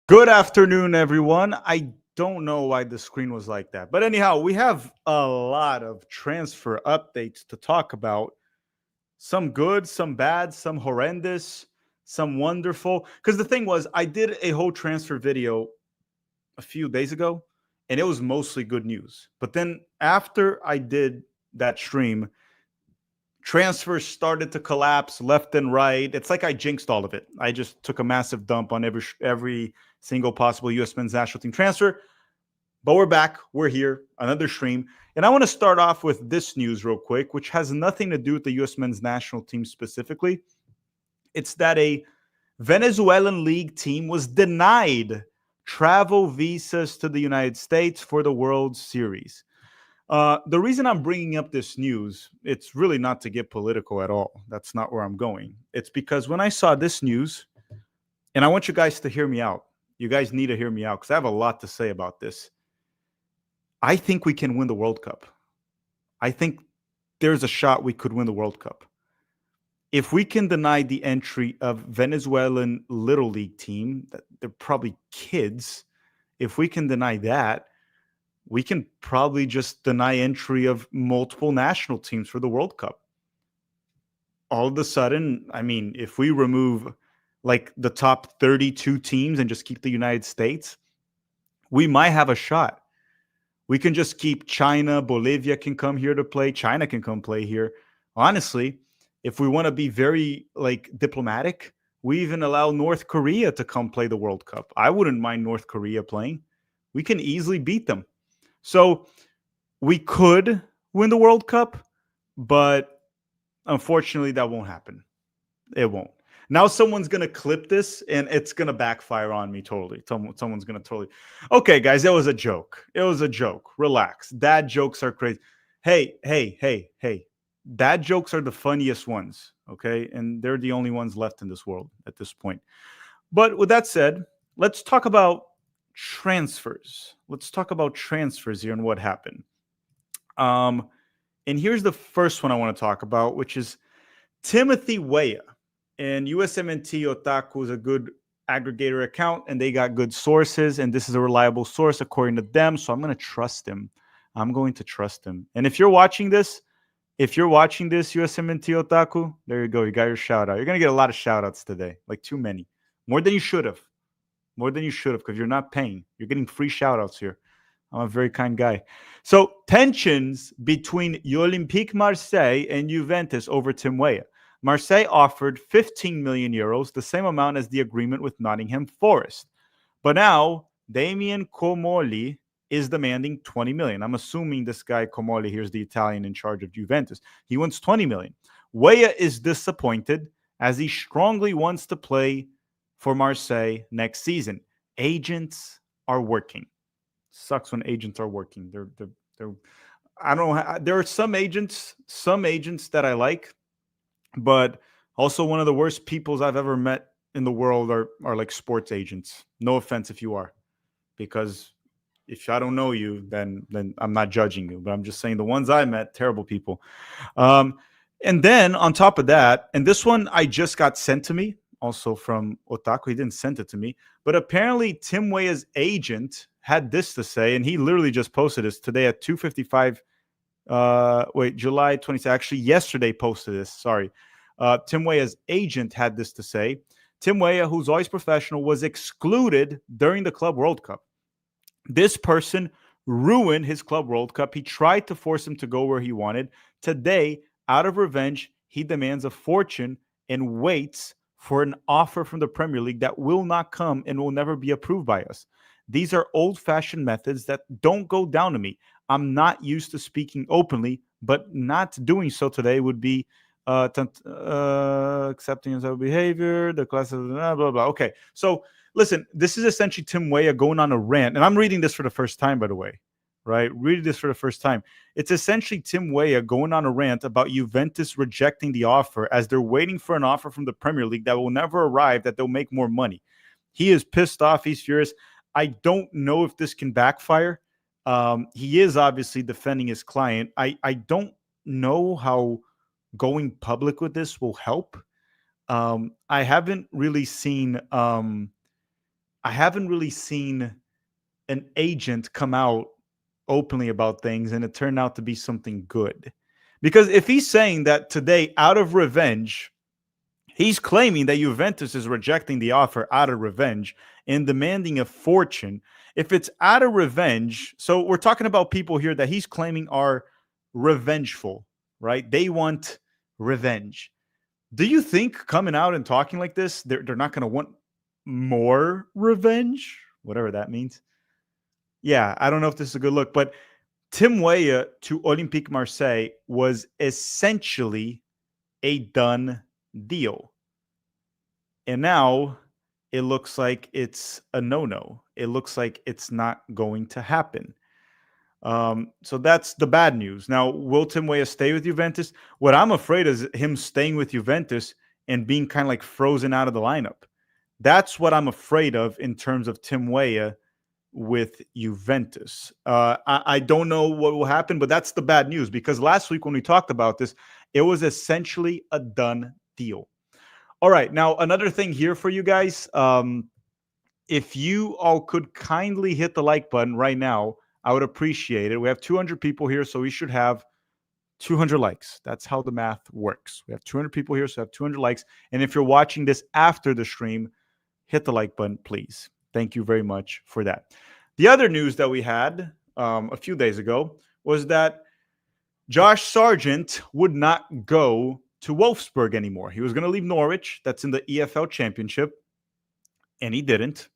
Good afternoon, everyone. I don't know why the screen was like that. But anyhow, we have a lot of transfer updates to talk about. Some good, some bad, some horrendous, some wonderful. Because the thing was, I did a whole transfer video a few days ago, and it was mostly good news. But then after I did that stream, transfers started to collapse left and right. It's like I jinxed all of it. I just took a massive dump on every single possible U.S. men's national team transfer. But we're back. We're here. Another stream. And I want to start off with this news real quick, which has nothing to do with the U.S. men's national team specifically. It's that a Venezuelan league team was denied travel visas to the United States for the World Series. The reason I'm bringing up this news, it's really not to get political at all. That's not where I'm going. It's because when I saw this news, and I want you guys to hear me out. You guys need to hear me out because I have a lot to say about this. I think we can win the World Cup. I think there's a shot we could win the World Cup. If we can deny the entry of Venezuelan Little League team, they're probably kids. If we can deny that, we can probably just deny entry of multiple national teams for the World Cup. All of a sudden, I mean, if we remove like the top 32 teams and just keep the United States, we might have a shot. We can just keep China, Bolivia can come here to play. China can come play here. Honestly, if we want to be very like diplomatic, we even allow North Korea to come play the World Cup. I wouldn't mind North Korea playing. We can easily beat them. So we could win the World Cup, but unfortunately that won't happen. It won't. Now someone's going to clip this and it's going to backfire on me totally. Someone's going to totally. Okay, guys, it was a joke. It was a joke. Relax. Dad jokes are crazy. Hey. Dad jokes are the funniest ones, okay? And they're the only ones left in this world at this point. But with that said, let's talk about transfers. Let's talk about transfers here and what happened. And here's the first one I want to talk about, which is Timothy Weah. And USMNT Otaku is a good aggregator account, and they got good sources, and this is a reliable source according to them, so I'm going to trust him. I'm going to trust him. And if you're watching this, USMNT Otaku, there you go. You got your shout out. You're going to get a lot of shout outs today, like too many. More than you should have. More than you should have, because you're not paying. You're getting free shout outs here. I'm a very kind guy. So tensions between Olympique Marseille and Juventus over Tim Weah. Marseille offered 15 million euros, the same amount as the agreement with Nottingham Forest. But now Damien Comoli is demanding 20 million. I'm assuming this guy Comoli here is the Italian in charge of Juventus. He wants 20 million. Weah is disappointed as he strongly wants to play for Marseille next season. Agents are working. Sucks when agents are working. They're I don't know. There are some agents that I like, but also one of the worst peoples I've ever met in the world are like sports agents. No offense if you are, because if I don't know you, then I'm not judging you, but I'm just saying the ones I met, terrible people. And then on top of that, and this one I just got sent to me also from Otaku. He didn't send it to me, but apparently Tim Weah's agent had this to say, and he literally just posted this today at 2:55. July 26th. Actually, yesterday posted this. Sorry. Tim Weah's agent had this to say. Tim Weah, who's always professional, was excluded during the Club World Cup. This person ruined his Club World Cup. He tried to force him to go where he wanted. Today, out of revenge, he demands a fortune and waits for an offer from the Premier League that will not come and will never be approved by us. These are old-fashioned methods that don't go down to me. I'm not used to speaking openly, but not doing so today would be accepting his own behavior, the class of blah, blah, blah. Okay, so listen, this is essentially Tim Weah going on a rant, and I'm reading this for the first time, by the way, right? Reading this for the first time. It's essentially Tim Weah going on a rant about Juventus rejecting the offer as they're waiting for an offer from the Premier League that will never arrive, that they'll make more money. He is pissed off. He's furious. I don't know if this can backfire. He is obviously defending his client. I don't know how going public with this will help. I haven't really seen I haven't really seen an agent come out openly about things and it turned out to be something good. Because if he's saying that today, out of revenge, he's claiming that Juventus is rejecting the offer out of revenge and demanding a fortune. If it's out of revenge, so we're talking about people here that he's claiming are revengeful, right? They want revenge. Do you think coming out and talking like this, they're not going to want more revenge? Whatever that means. Yeah, I don't know if this is a good look, but Tim Weah to Olympique Marseille was essentially a done deal. And now it looks like it's a no-no. It looks like it's not going to happen. So that's the bad news. Now, will Tim Weah stay with Juventus? What I'm afraid is him staying with Juventus and being kind of like frozen out of the lineup. That's what I'm afraid of in terms of Tim Weah with Juventus. I don't know what will happen, but that's the bad news because last week when we talked about this, it was essentially a done deal. All right, now another thing here for you guys. If you all could kindly hit the like button right now, I would appreciate it. We have 200 people here, so we should have 200 likes. That's how the math works. We have 200 people here, so we have 200 likes. And if you're watching this after the stream, hit the like button, please. Thank you very much for that. The other news that we had a few days ago was that Josh Sargent would not go to Wolfsburg anymore. He was going to leave Norwich. That's in the EFL Championship. And he didn't.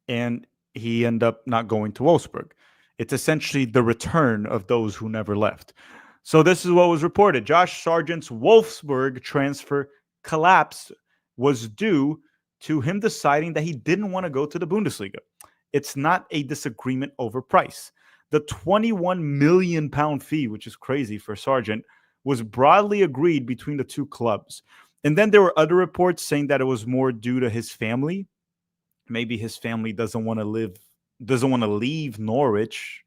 And he ended up not going to Wolfsburg. It's essentially the return of those who never left. So this is what was reported. Josh Sargent's Wolfsburg transfer collapse was due to him deciding that he didn't want to go to the Bundesliga. It's not a disagreement over price. The £21 million fee, which is crazy for Sargent, was broadly agreed between the two clubs. And then there were other reports saying that it was more due to his family. Maybe his family doesn't want to leave Norwich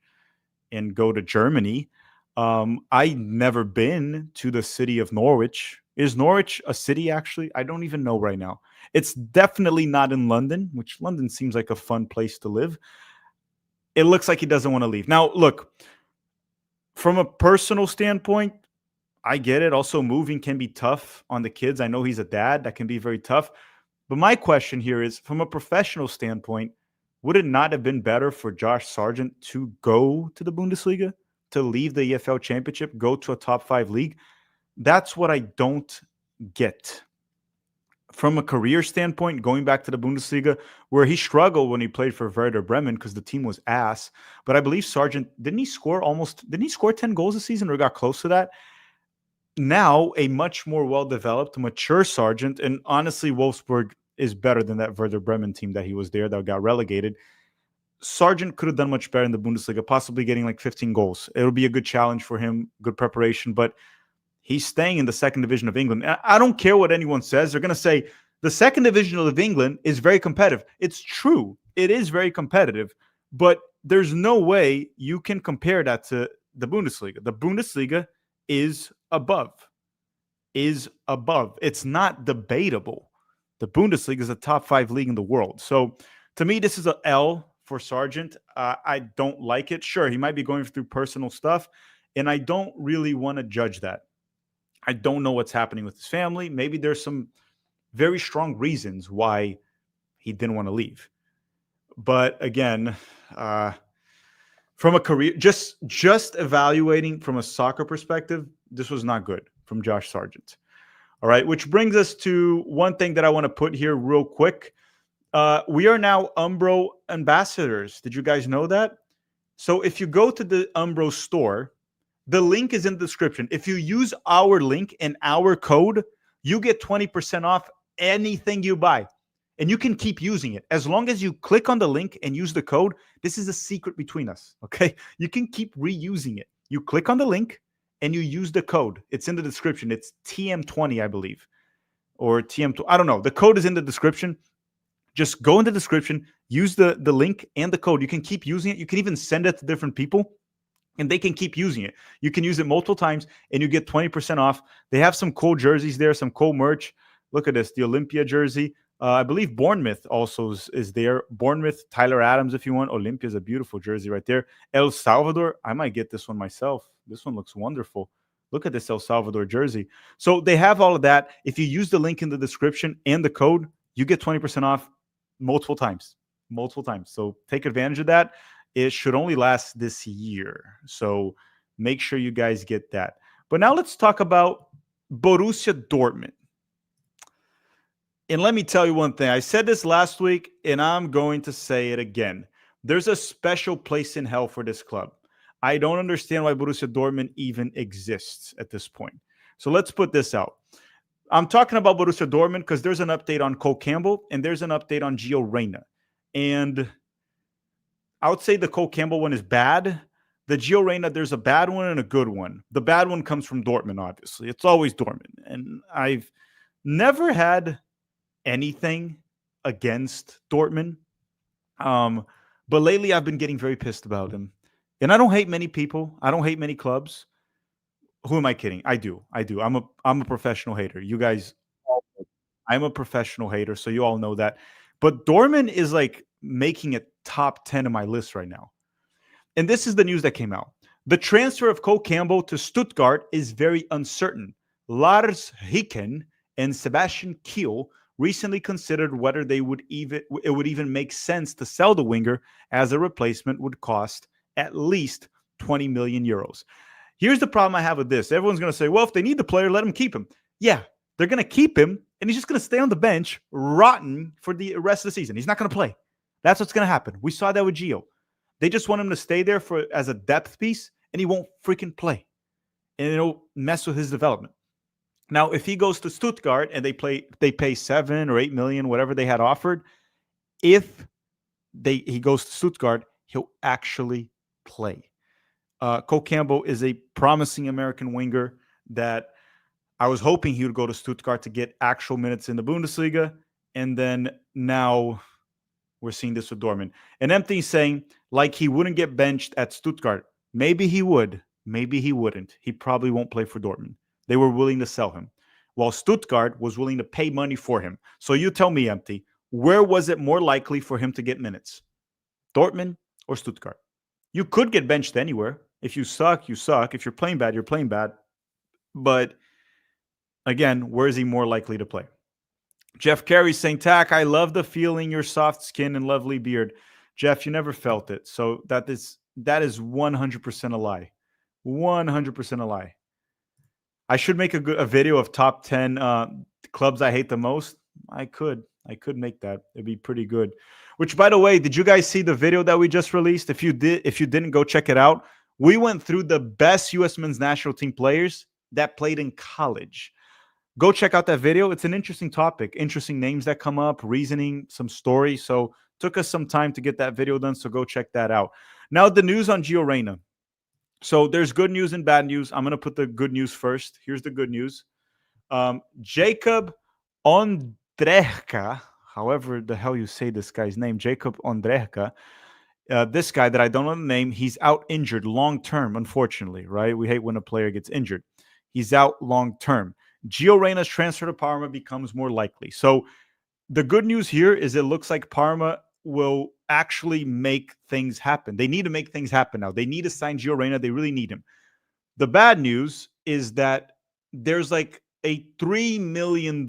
and go to Germany. I never been to the city of Norwich. Is Norwich a city, actually? I don't even know right now. It's definitely not in London, which London seems like a fun place to live. It looks like he doesn't want to leave. Now, look, from a personal standpoint, I get it. Also, moving can be tough on the kids. I know he's a dad. That can be very tough. But my question here is, from a professional standpoint, would it not have been better for Josh Sargent to go to the Bundesliga, to leave the EFL Championship, go to a top 5 league? That's what I don't get. From a career standpoint, going back to the Bundesliga, where he struggled when he played for Werder Bremen because the team was ass. But I believe Sargent, didn't he score 10 goals a season or got close to that? Now, a much more well-developed, mature Sargent, and honestly, Wolfsburg is better than that Werder Bremen team that he was there that got relegated. Sargent could have done much better in the Bundesliga, possibly getting like 15 goals. It'll be a good challenge for him, good preparation, but he's staying in the second division of England. I don't care what anyone says. They're going to say the second division of England is very competitive. It's true. It is very competitive, but there's no way you can compare that to the Bundesliga. The Bundesliga is above. It's not debatable. The Bundesliga is a top 5 league in the world. So to me, this is an L for Sargent. I don't like it. Sure, he might be going through personal stuff, and I don't really want to judge that. I don't know what's happening with his family. Maybe there's some very strong reasons why he didn't want to leave. But again, from a career, just evaluating from a soccer perspective, this was not good from Josh Sargent. All right, which brings us to one thing that I want to put here real quick. We are now Umbro ambassadors. Did you guys know that? So if you go to the Umbro store, the link is in the description. If you use our link and our code, you get 20% off anything you buy. And you can keep using it. As long as you click on the link and use the code, this is a secret between us, okay? You can keep reusing it. You click on the link and you use the code. It's in the description. It's TM20, I believe, or TM2. I don't know. The code is in the description. Just go in the description, use the link and the code. You can keep using it. You can even send it to different people, and they can keep using it. You can use it multiple times, and you get 20% off. They have some cool jerseys there, some cool merch. Look at this, the Olympia jersey. I believe Bournemouth also is there. Bournemouth, Tyler Adams, if you want. Olympia is a beautiful jersey right there. El Salvador, I might get this one myself. This one looks wonderful. Look at this El Salvador jersey. So they have all of that. If you use the link in the description and the code, you get 20% off multiple times. Multiple times. So take advantage of that. It should only last this year. So make sure you guys get that. But now let's talk about Borussia Dortmund. And let me tell you one thing. I said this last week, and I'm going to say it again. There's a special place in hell for this club. I don't understand why Borussia Dortmund even exists at this point. So let's put this out. I'm talking about Borussia Dortmund because there's an update on Cole Campbell and there's an update on Gio Reyna. And I would say the Cole Campbell one is bad. The Gio Reyna, there's a bad one and a good one. The bad one comes from Dortmund, obviously. It's always Dortmund. And I've never had anything against Dortmund. But lately I've been getting very pissed about him. And I don't hate many people. I don't hate many clubs. Who am I kidding? I do. I'm a professional hater. You guys, I'm a professional hater, so you all know that. But Dortmund is like making it top 10 of my list right now. And this is the news that came out. The transfer of Cole Campbell to Stuttgart is very uncertain. Lars Hicken and Sebastian Kiel recently considered whether it would even make sense to sell the winger, as a replacement would cost at least 20 million euros. Here's the problem I have with this. Everyone's going to say, well, if they need the player, let them keep him. Yeah, they're going to keep him, and he's just going to stay on the bench, rotten for the rest of the season. He's not going to play. That's what's going to happen. We saw that with Gio. They just want him to stay there as a depth piece, and he won't freaking play. And it'll mess with his development. Now, if he goes to Stuttgart and they pay 7 or 8 million, whatever they had offered, if he goes to Stuttgart, he'll actually play. Cole Campbell is a promising American winger that I was hoping he would go to Stuttgart to get actual minutes in the Bundesliga. And then now we're seeing this with Dortmund. And Empty saying, like, he wouldn't get benched at Stuttgart. Maybe he would. Maybe he wouldn't. He probably won't play for Dortmund. They were willing to sell him, while Stuttgart was willing to pay money for him. So you tell me, Empty, where was it more likely for him to get minutes? Dortmund or Stuttgart? You could get benched anywhere. If you suck, you suck. If you're playing bad, you're playing bad. But again, where is he more likely to play? Jeff Carey saying, Tack, I love the feeling, your soft skin and lovely beard. Jeff, you never felt it. So that is 100% a lie. 100% a lie. I should make a video of top 10 clubs I hate the most. I could make that. It'd be pretty good. Which, by the way, did you guys see the video that we just released? If you didn't, go check it out. We went through the best U.S. men's national team players that played in college. Go check out that video. It's an interesting topic, interesting names that come up, reasoning, some story. So took us some time to get that video done. So go check that out. Now, the news on Gio Reyna. So there's good news and bad news. I'm going to put the good news first. Here's the good news. Jacob Ondrejka, however the hell you say this guy's name, Jacob Ondrejka, this guy that I don't know the name, he's out injured long-term, unfortunately, right? We hate when a player gets injured. He's out long-term. Gio Reyna's transfer to Parma becomes more likely. So the good news here is it looks like Parma will actually make things happen. They need to make things happen now. They need to sign Gio Reyna. They really need him. The bad news is that there's like a $3 million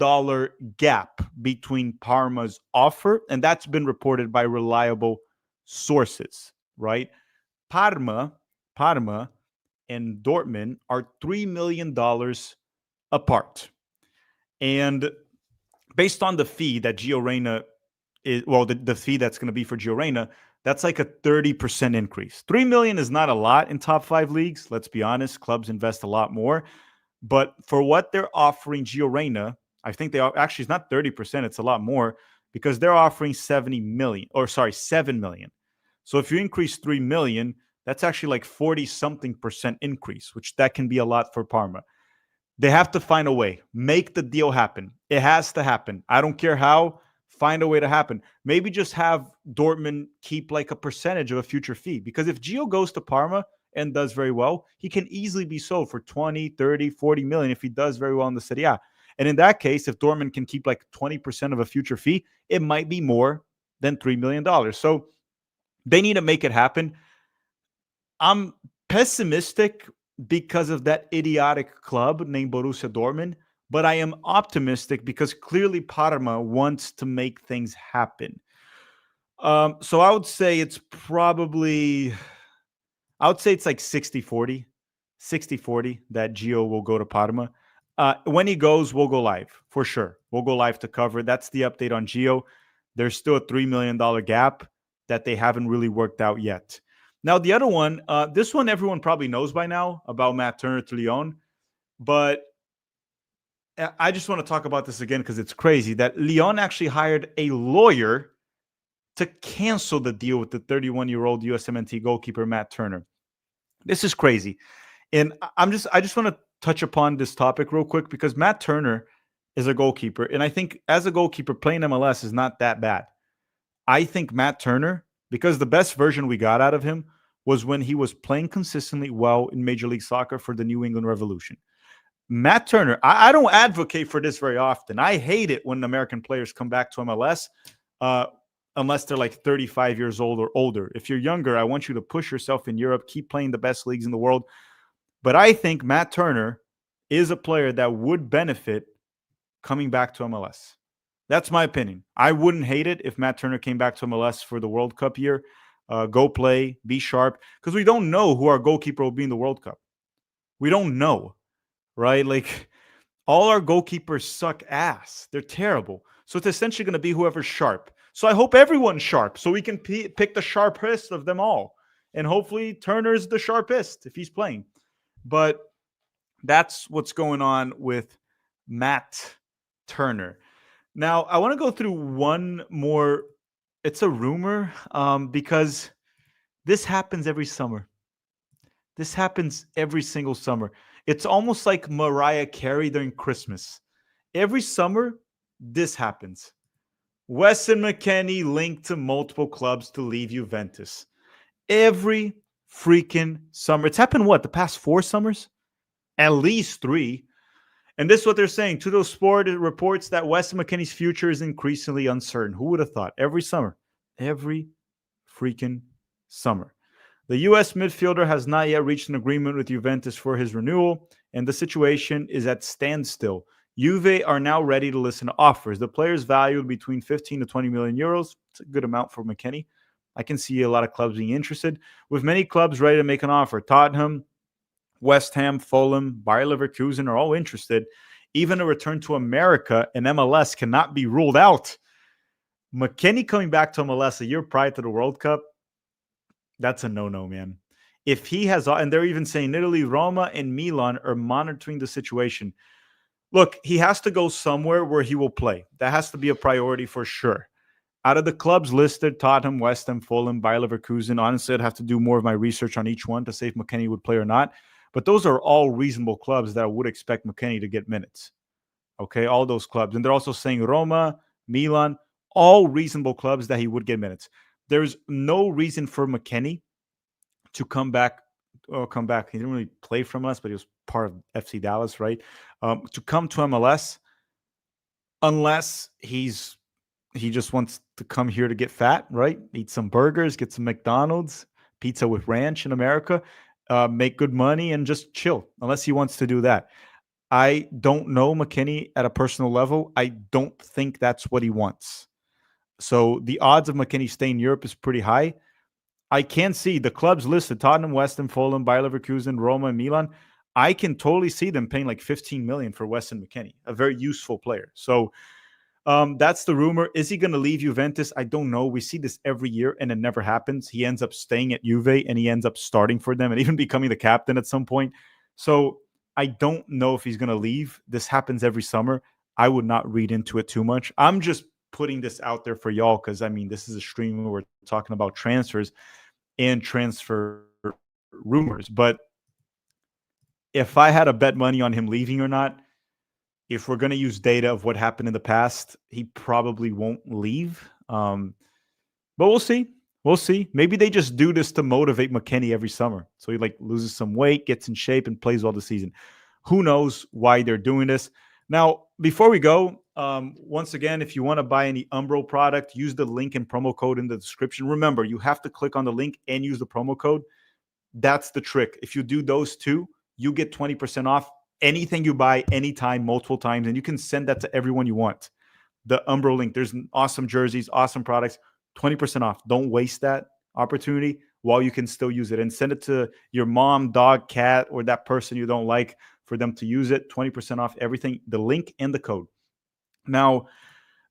gap between Parma's offer, and that's been reported by reliable sources, right? Parma and Dortmund are $3 million apart. And based on the fee that Gio Reyna is, well, the fee that's going to be for Gio Reyna, that's like a 30% increase. 3 million is not a lot in top 5 leagues. Let's be honest. Clubs invest a lot more. But for what they're offering Gio Reyna, I think actually, it's not 30%. It's a lot more because they're offering 7 million. So if you increase 3 million, that's actually like 40-something% increase, which that can be a lot for Parma. They have to find a way. Make the deal happen. It has to happen. I don't care how. Find a way to happen. Maybe just have Dortmund keep like a percentage of a future fee. Because if Gio goes to Parma and does very well, he can easily be sold for 20, 30, 40 million if he does very well in the Serie A. And in that case, if Dortmund can keep like 20% of a future fee, it might be more than $3 million. So they need to make it happen. I'm pessimistic because of that idiotic club named Borussia Dortmund, but I am optimistic because clearly Parma wants to make things happen. So I would say it's probably, I would say it's like 60-40, 60-40 that Gio will go to Parma. When he goes, we'll go live for sure. We'll go live to cover. That's the update on Gio. There's still a $3 million gap that they haven't really worked out yet. Now, the other one, this one everyone probably knows by now about Matt Turner to Lyon, but I just want to talk about this again because it's crazy that Lyon actually hired a lawyer to cancel the deal with the 31-year-old USMNT goalkeeper Matt Turner. This is crazy. And I just want to touch upon this topic real quick because Matt Turner is a goalkeeper. And I think as a goalkeeper, playing MLS is not that bad. I think Matt Turner, because the best version we got out of him was when he was playing consistently well in Major League Soccer for the New England Revolution. Matt Turner, I don't advocate for this very often. I hate it when American players come back to MLS, unless they're like 35 years old or older. If you're younger, I want you to push yourself in Europe, keep playing the best leagues in the world. But I think Matt Turner is a player that would benefit coming back to MLS. That's my opinion. I wouldn't hate it if Matt Turner came back to MLS for the World Cup year. Go play, be sharp, because we don't know who our goalkeeper will be in the World Cup. We don't know, right? Like, all our goalkeepers suck ass. They're terrible. So it's essentially going to be whoever's sharp. So I hope everyone's sharp so we can pick the sharpest of them all. And hopefully Turner's the sharpest if he's playing. But that's what's going on with Matt Turner. Now, I want to go through one more. It's a rumor because this happens every summer. This happens every single summer. It's almost like Mariah Carey during Christmas. Every summer, this happens. Weston McKenna linked to multiple clubs to leave Juventus. Every freaking summer. It's happened, what, the past 4 summers? At least 3. And this is what they're saying. Tudo Sport reports that Weston McKenna's future is increasingly uncertain. Who would have thought? Every summer. Every freaking summer. The U.S. midfielder has not yet reached an agreement with Juventus for his renewal, and the situation is at standstill. Juve are now ready to listen to offers. The player's valued between 15 to 20 million euros. It's a good amount for McKenna. I can see a lot of clubs being interested, with many clubs ready to make an offer. Tottenham, West Ham, Fulham, Bayer Leverkusen are all interested. Even a return to America and MLS cannot be ruled out. McKenna coming back to MLS a year prior to the World Cup, that's a no-no, man. If he has, and they're even saying Italy, Roma, and Milan are monitoring the situation. Look, he has to go somewhere where he will play. That has to be a priority for sure. Out of the clubs listed, Tottenham, West Ham, Fulham, Bayer Leverkusen, honestly, I'd have to do more of my research on each one to say if McKenna would play or not. But those are all reasonable clubs that I would expect McKenna to get minutes. Okay, all those clubs. And they're also saying Roma, Milan, all reasonable clubs that he would get minutes. There's no reason for McKenna to come back. He didn't really play from us, but he was part of FC Dallas, right? To come to MLS, unless he just wants to come here to get fat, right? Eat some burgers, get some McDonald's, pizza with ranch in America, make good money, and just chill. Unless he wants to do that. I don't know McKenna at a personal level. I don't think that's what he wants. So the odds of McKenna staying in Europe is pretty high. I can see the clubs listed, Tottenham, West Ham, Fulham, Bayer Leverkusen, Roma, and Milan. I can totally see them paying like $15 million for Weston McKenna, a very useful player. So that's the rumor. Is he going to leave Juventus? I don't know. We see this every year, and it never happens. He ends up staying at Juve, and he ends up starting for them and even becoming the captain at some point. So I don't know if he's going to leave. This happens every summer. I would not read into it too much. I'm just putting this out there for y'all because, I mean, this is a stream where we're talking about transfers and transfer rumors. But if I had to bet money on him leaving or not, if we're going to use data of what happened in the past, he probably won't leave. But we'll see. We'll see. Maybe they just do this to motivate McKenna every summer. So he like loses some weight, gets in shape, and plays all the season. Who knows why they're doing this? Now, before we go, once again, if you want to buy any Umbro product, use the link and promo code in the description. Remember, you have to click on the link and use the promo code. That's the trick. If you do those two, you get 20% off anything you buy anytime, multiple times, and you can send that to everyone you want. The Umbro link. There's awesome jerseys, awesome products, 20% off. Don't waste that opportunity while you can still use it, and send it to your mom, dog, cat, or that person you don't like for them to use it. 20% off everything, the link and the code. Now,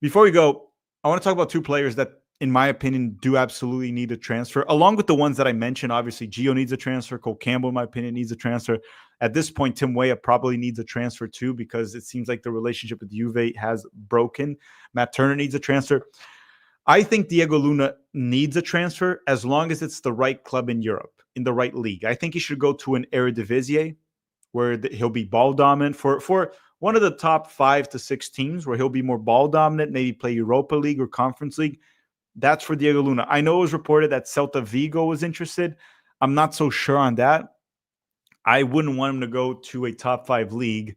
before we go, I want to talk about two players that, in my opinion, do absolutely need a transfer, along with the ones that I mentioned. Obviously, Gio needs a transfer. Cole Campbell, in my opinion, needs a transfer. At this point, Tim Weah probably needs a transfer too, because it seems like the relationship with Juve has broken. Matt Turner needs a transfer. I think Diego Luna needs a transfer as long as it's the right club in Europe, in the right league. I think he should go to an Eredivisie where he'll be ball dominant for one of the top 5 to 6 teams, where he'll be more ball dominant, maybe play Europa League or Conference League. That's for Diego Luna. I know it was reported that Celta Vigo was interested. I'm not so sure on that. I wouldn't want him to go to a top 5 league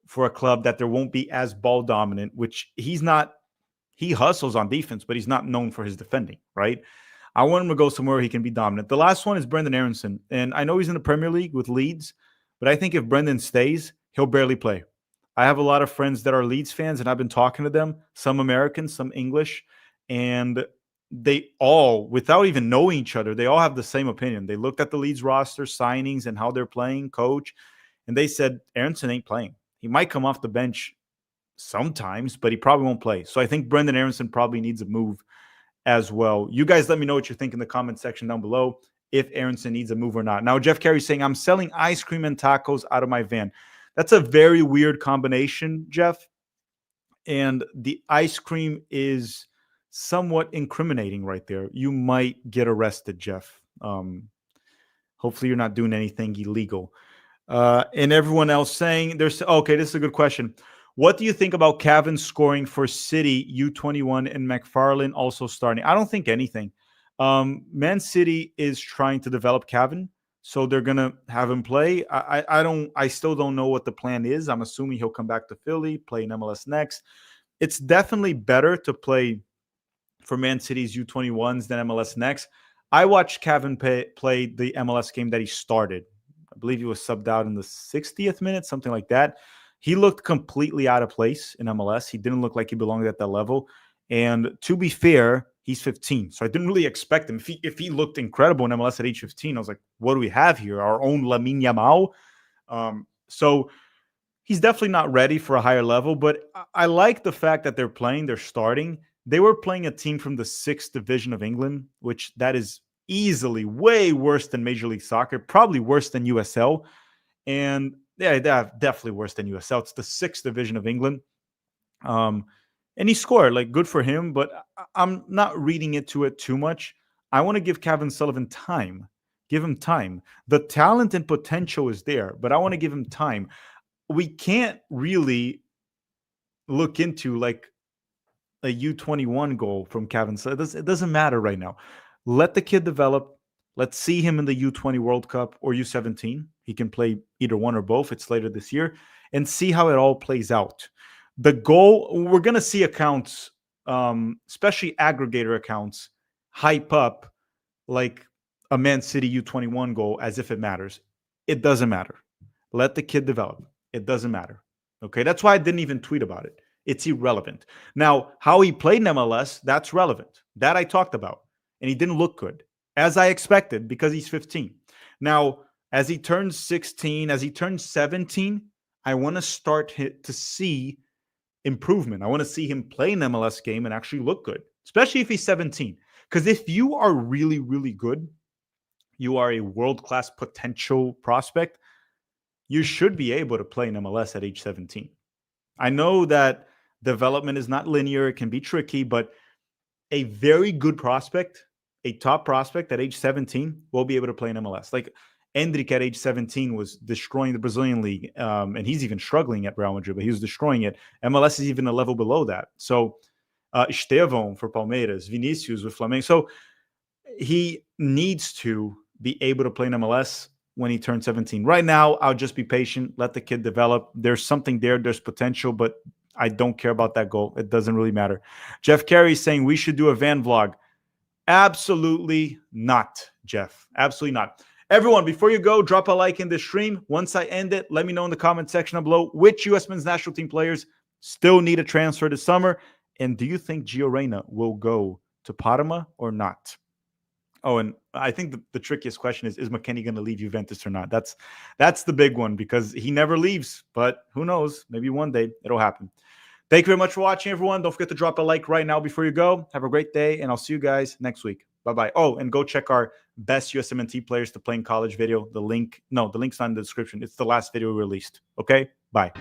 for a club that there won't be as ball dominant, which he's not. He hustles on defense, but he's not known for his defending, right? I want him to go somewhere he can be dominant. The last one is Brendan Aronson. And I know he's in the Premier League with Leeds, but I think if Brendan stays, he'll barely play. I have a lot of friends that are Leeds fans, and I've been talking to them, some Americans, some English, and they all, without even knowing each other, they all have the same opinion. They looked at the Leeds roster, signings, and how they're playing, coach, and they said Aronson ain't playing. He might come off the bench sometimes, but he probably won't play. So I think Brendan Aronson probably needs a move as well. You guys let me know what you think in the comment section down below, if Aronson needs a move or not. Now, Jeff Carey's saying, I'm selling ice cream and tacos out of my van. That's a very weird combination, Jeff. And the ice cream is somewhat incriminating right there. You might get arrested, Jeff. Hopefully you're not doing anything illegal. And everyone else saying, okay, this is a good question. What do you think about Cavan scoring for City U21 and McFarlane also starting? I don't think anything. Man City is trying to develop Cavan, so they're gonna have him play. I still don't know what the plan is. I'm assuming he'll come back to Philly, play in MLS next. It's definitely better to play for Man City's U21s than MLS next. I watched Cavan play the MLS game that he started. I believe he was subbed out in the 60th minute, something like that. He looked completely out of place in MLS. He didn't look like he belonged at that level. And to be fair, he's 15. So I didn't really expect him. If he looked incredible in MLS at age 15, I was like, what do we have here? Our own Lamine Yamal? So he's definitely not ready for a higher level. But I like the fact that they're playing, they're starting. They were playing a team from the 6th division of England, which that is easily way worse than Major League Soccer, probably worse than USL. And yeah, definitely worse than USL. It's the 6th division of England. And he scored, like, good for him, but I'm not reading into it too much. I want to give Kevin Sullivan time. Give him time. The talent and potential is there, but I want to give him time. We can't really look into like a U21 goal from Kevin Sullivan. It doesn't matter right now. Let the kid develop. Let's see him in the U20 World Cup or U17. He can play either one or both. It's later this year. And see how it all plays out. The goal, we're going to see accounts, especially aggregator accounts, hype up like a Man City U21 goal as if it matters. It doesn't matter. Let the kid develop. It doesn't matter. Okay, that's why I didn't even tweet about it. It's irrelevant. Now, how he played in MLS, that's relevant. That I talked about. And he didn't look good, as I expected, because he's 15. Now, as he turns 16, as he turns 17, I want to start to see improvement. I want to see him play an MLS game and actually look good, especially if he's 17. Because if you are really, really good, you are a world-class potential prospect, you should be able to play in MLS at age 17. I know that development is not linear. It can be tricky, but a very good prospect, a top prospect at age 17 will be able to play in MLS. Like Endrick at age 17 was destroying the Brazilian league, and he's even struggling at Real Madrid, but he was destroying it. MLS is even a level below that. So Estevão for Palmeiras, Vinicius with Flamengo. So he needs to be able to play in MLS. when he turns 17. Right now, I'll just be patient, let the kid develop. There's something there, there's potential, but I don't care about that goal. It doesn't really matter. Jeff Carey saying we should do a van vlog. Absolutely not, Jeff. Absolutely not. Everyone, before you go, drop a like in this stream. Once I end it, let me know in the comment section below which U.S. men's national team players still need a transfer this summer. And do you think Gio Reyna will go to Parma or not? Oh, and I think the trickiest question is McKenna going to leave Juventus or not? That's the big one because he never leaves, but who knows? Maybe one day it'll happen. Thank you very much for watching, everyone. Don't forget to drop a like right now before you go. Have a great day, and I'll see you guys next week. Bye-bye. Oh, and go check our best USMNT players to play in college video. The link's not in the description. It's the last video we released. Okay? Bye.